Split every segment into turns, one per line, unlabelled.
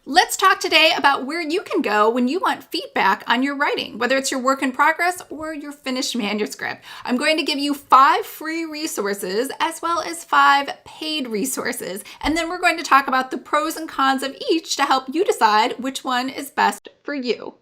Let's talk today about where you can go when you want feedback on your writing, whether it's your work in progress or your finished manuscript. I'm going to give you 5 free resources as well as 5 paid resources, and then we're going to talk about the pros and cons of each to help you decide which one is best for you.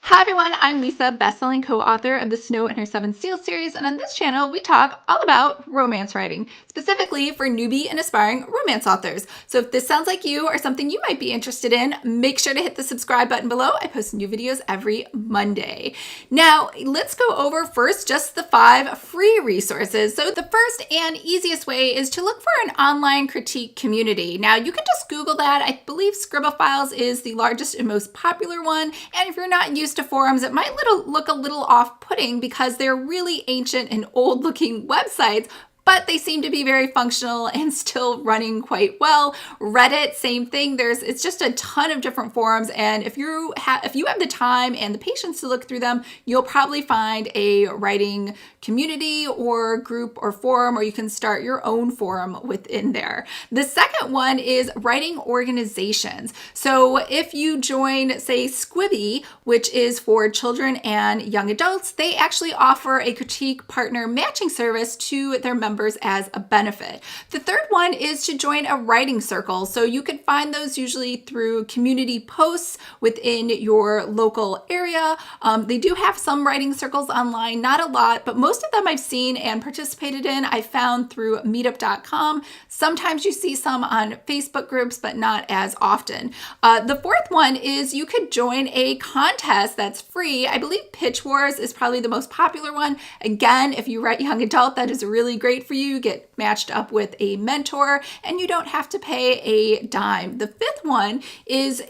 Hi everyone, I'm Lisa, best-selling co-author of the Snow and Her Seven Seals series, and on this channel we talk all about romance writing, specifically for newbie and aspiring romance authors. So if this sounds like you or something you might be interested in, make sure to hit the subscribe button below. I post new videos every Monday. Now, let's go over first just the 5 free resources. So the first and easiest way is to look for an online critique community. Now, you can just Google that. I believe Scribophiles is the largest and most popular one, and if you're not used to forums, it might look a little off-putting because they're really ancient and old-looking websites, but they seem to be very functional and still running quite well. Reddit, same thing. It's just a ton of different forums, and if you have the time and the patience to look through them, you'll probably find a writing community or group or forum, or you can start your own forum within there. The second one is writing organizations. So if you join, say, Squibby, which is for children and young adults, they actually offer a critique partner matching service to their members as a benefit. The third one is to join a writing circle. So you can find those usually through community posts within your local area. They do have some writing circles online, not a lot, but most of them I've seen and participated in, I found through meetup.com. Sometimes you see some on Facebook groups, but not as often. The fourth one is you could join a contest that's free. I believe Pitch Wars is probably the most popular one. Again, if you write young adult, that is really great for you. You get matched up with a mentor and you don't have to pay a dime. The fifth one is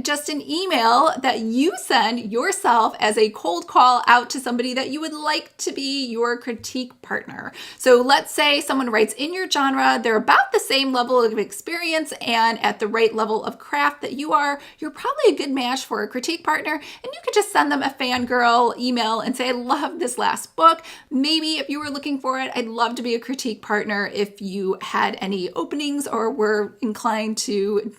just an email that you send yourself as a cold call out to somebody that you would like to be your critique partner. So let's say someone writes in your genre, they're about the same level of experience and at the right level of craft that you are, you're probably a good match for a critique partner, and you could just send them a fangirl email and say, I love this last book. Maybe if you were looking for it, I'd love to be a critique partner if you had any openings or were inclined to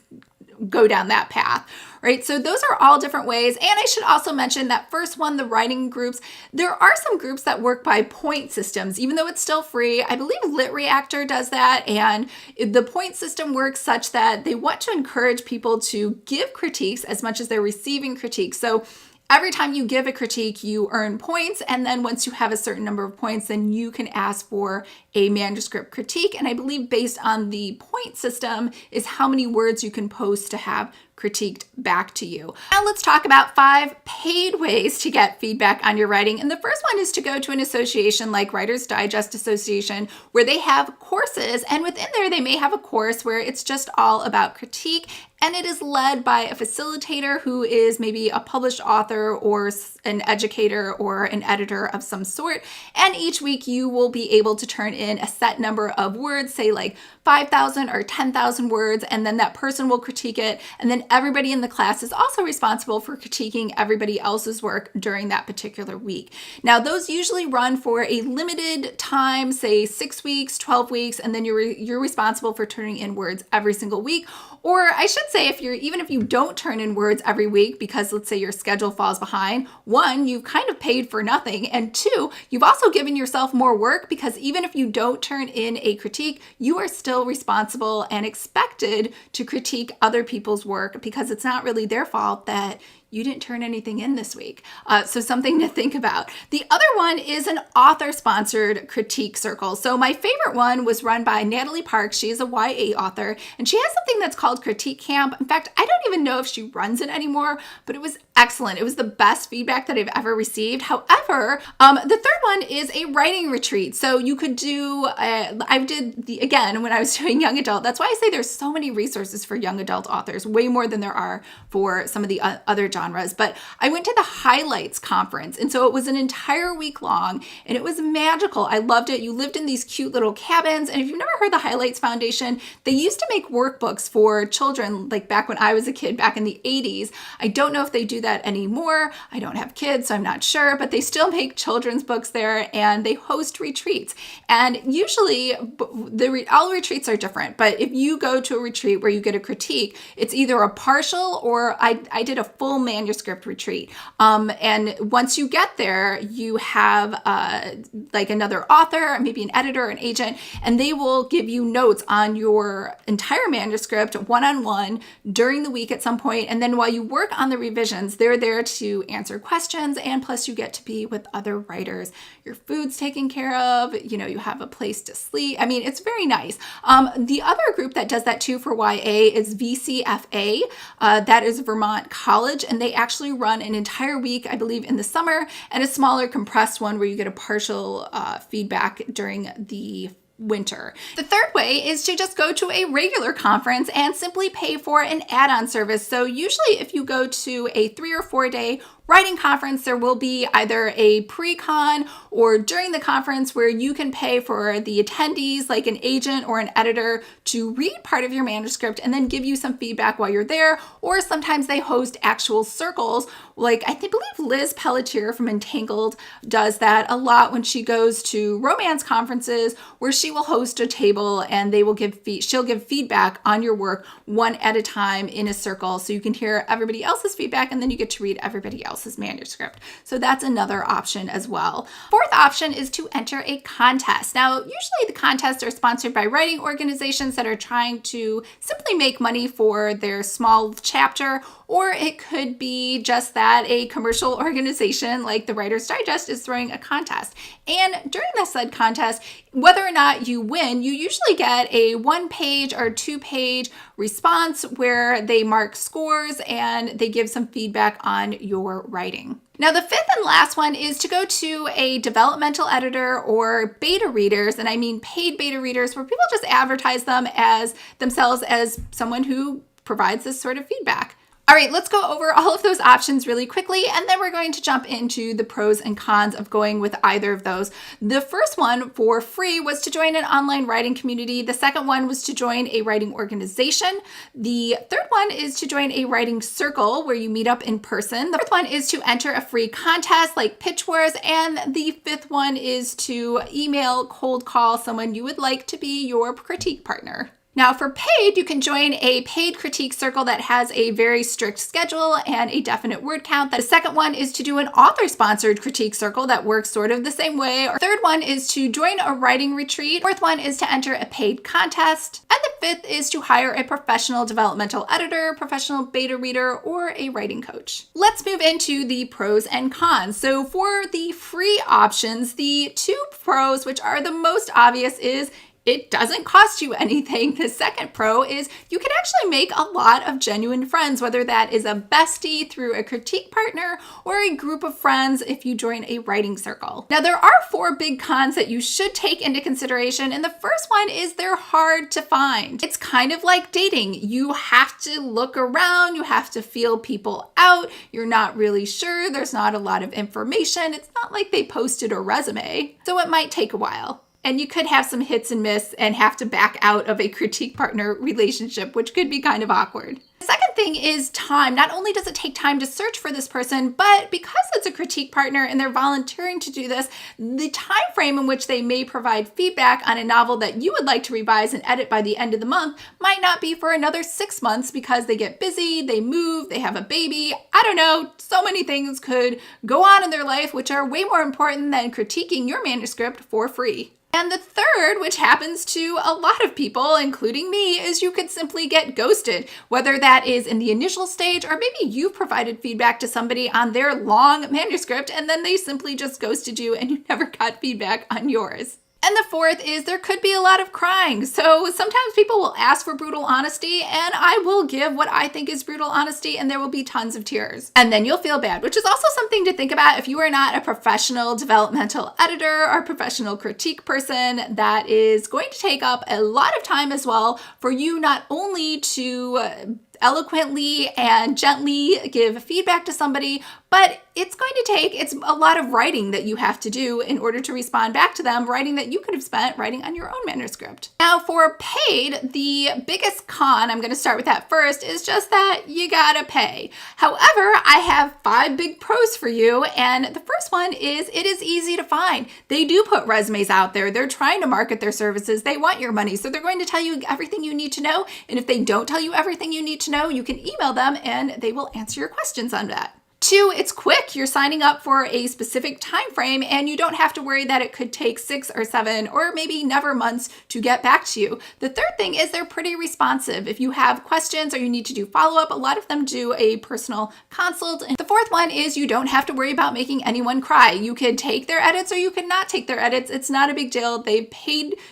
go down that path, right? So those are all different ways. And I should also mention that first one, the writing groups, there are some groups that work by point systems, even though it's still free. I believe Lit Reactor does that. And the point system works such that they want to encourage people to give critiques as much as they're receiving critiques. So every time you give a critique, you earn points. And then once you have a certain number of points, then you can ask for a manuscript critique. And I believe based on the point system is how many words you can post to have critiqued back to you. Now let's talk about 5 paid ways to get feedback on your writing. And the first one is to go to an association like Writer's Digest Association, where they have courses, and within there they may have a course where it's just all about critique, and it is led by a facilitator who is maybe a published author or an educator or an editor of some sort. And each week you will be able to turn in a set number of words, say like 5,000 or 10,000 words, and then that person will critique it. And then everybody in the class is also responsible for critiquing everybody else's work during that particular week. Now, those usually run for a limited time, say 6 weeks, 12 weeks, and then you're responsible for turning in words every single week. Or I should say, even if you don't turn in words every week because let's say your schedule falls behind, 1, you've kind of paid for nothing, and 2, you've also given yourself more work because even if you don't turn in a critique, you are still responsible and expected to critique other people's work because it's not really their fault that you didn't turn anything in this week. So something to think about. The other one is an author-sponsored critique circle. So my favorite one was run by Natalie Parks. She is a YA author, and she has something that's called Critique Camp. In fact, I don't even know if she runs it anymore, but it was excellent. It was the best feedback that I've ever received. However, the third one is a writing retreat. So you could do, again, when I was doing young adult, that's why I say there's so many resources for young adult authors, way more than there are for some of the other genres. genres, but I went to the Highlights conference. And so it was an entire week long and it was magical. I loved it. You lived in these cute little cabins. And if you've never heard the Highlights Foundation, they used to make workbooks for children like back when I was a kid, back in the 80s. I don't know if they do that anymore. I don't have kids, so I'm not sure, but they still make children's books there and they host retreats. And usually all retreats are different, but if you go to a retreat where you get a critique, it's either a partial or I did a full manuscript retreat. And once you get there, you have like another author, maybe an editor, an agent, and they will give you notes on your entire manuscript one-on-one during the week at some point. And then while you work on the revisions, they're there to answer questions. And plus you get to be with other writers. Your food's taken care of, you have a place to sleep. I mean, it's very nice. The other group that does that too for YA is VCFA. That is Vermont College. And they actually run an entire week, I believe, in the summer, and a smaller compressed one where you get a partial feedback during the winter. The third way is to just go to a regular conference and simply pay for an add-on service. So usually if you go to a 3 or 4 day writing conference, there will be either a pre-con or during the conference where you can pay for the attendees, like an agent or an editor, to read part of your manuscript and then give you some feedback while you're there. Or sometimes they host actual circles. Like I believe Liz Pelletier from Entangled does that a lot when she goes to romance conferences, where she will host a table and they will she'll give feedback on your work one at a time in a circle, so you can hear everybody else's feedback and then you get to read everybody else's manuscript. So that's another option as well. Fourth option is to enter a contest. Now, usually the contests are sponsored by writing organizations that are trying to simply make money for their small chapter, or it could be just that a commercial organization like the Writer's Digest is throwing a contest. And during the said contest, whether or not you win, you usually get a 1-page or 2-page response where they mark scores and they give some feedback on your writing. Now, the fifth and last one is to go to a developmental editor or beta readers, and I mean paid beta readers, where people just advertise themselves as someone who provides this sort of feedback. All right, let's go over all of those options really quickly, and then we're going to jump into the pros and cons of going with either of those. The first one for free was to join an online writing community. The second one was to join a writing organization. The third one is to join a writing circle where you meet up in person. The fourth one is to enter a free contest like Pitch Wars, and the fifth one is to email, cold call someone you would like to be your critique partner. Now for paid, you can join a paid critique circle that has a very strict schedule and a definite word count. The second one is to do an author-sponsored critique circle that works sort of the same way. Or third one is to join a writing retreat. Fourth one is to enter a paid contest. And the fifth is to hire a professional developmental editor, professional beta reader, or a writing coach. Let's move into the pros and cons. So for the free options, the two pros, which are the most obvious, is it doesn't cost you anything. The second pro is you can actually make a lot of genuine friends, whether that is a bestie through a critique partner or a group of friends if you join a writing circle. Now, there are 4 big cons that you should take into consideration, and the first one is they're hard to find. It's kind of like dating. You have to look around, you have to feel people out, you're not really sure, there's not a lot of information. It's not like they posted a resume, so it might take a while. And you could have some hits and miss and have to back out of a critique partner relationship, which could be kind of awkward. The second thing is time. Not only does it take time to search for this person, but because it's a critique partner and they're volunteering to do this, the time frame in which they may provide feedback on a novel that you would like to revise and edit by the end of the month might not be for another 6 months because they get busy, they move, they have a baby. I don't know, so many things could go on in their life which are way more important than critiquing your manuscript for free. And the third, which happens to a lot of people, including me, is you could simply get ghosted, whether that is in the initial stage or maybe you provided feedback to somebody on their long manuscript and then they simply just ghosted you and you never got feedback on yours. And the fourth is there could be a lot of crying. So sometimes people will ask for brutal honesty and I will give what I think is brutal honesty and there will be tons of tears. And then you'll feel bad, which is also something to think about if you are not a professional developmental editor or professional critique person. That is going to take up a lot of time as well for you not only to eloquently and gently give feedback to somebody, but it's a lot of writing that you have to do in order to respond back to them, writing that you could have spent writing on your own manuscript. Now for paid, the biggest con, I'm going to start with that first, is just that you gotta pay. However, I have 5 big pros for you, and the first one is it is easy to find. They do put resumes out there. They're trying to market their services. They want your money, so they're going to tell you everything you need to know, and if they don't tell you everything you need to know, you can email them and they will answer your questions on that. 2, it's quick. You're signing up for a specific time frame and you don't have to worry that it could take 6 or 7 or maybe never months to get back to you. The third thing is they're pretty responsive. If you have questions or you need to do follow-up, a lot of them do a personal consult. And the fourth one is you don't have to worry about making anyone cry. You could take their edits or you could not take their edits. It's not a big deal.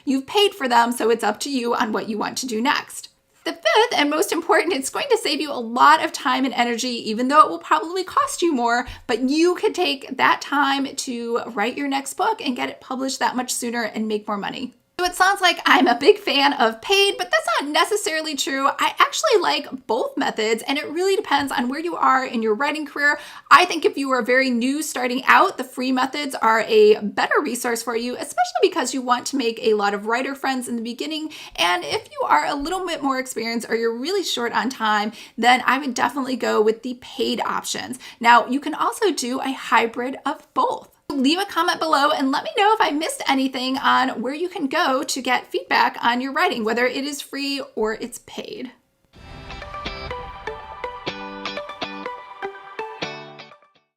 You've paid for them, so it's up to you on what you want to do next. The fifth and most important, it's going to save you a lot of time and energy, even though it will probably cost you more, but you could take that time to write your next book and get it published that much sooner and make more money. So it sounds like I'm a big fan of paid, but that's not necessarily true. I actually like both methods, and it really depends on where you are in your writing career. I think if you are very new starting out, the free methods are a better resource for you, especially because you want to make a lot of writer friends in the beginning. And if you are a little bit more experienced or you're really short on time, then I would definitely go with the paid options. Now, you can also do a hybrid of both. Leave a comment below and let me know if I missed anything on where you can go to get feedback on your writing, whether it is free or it's paid.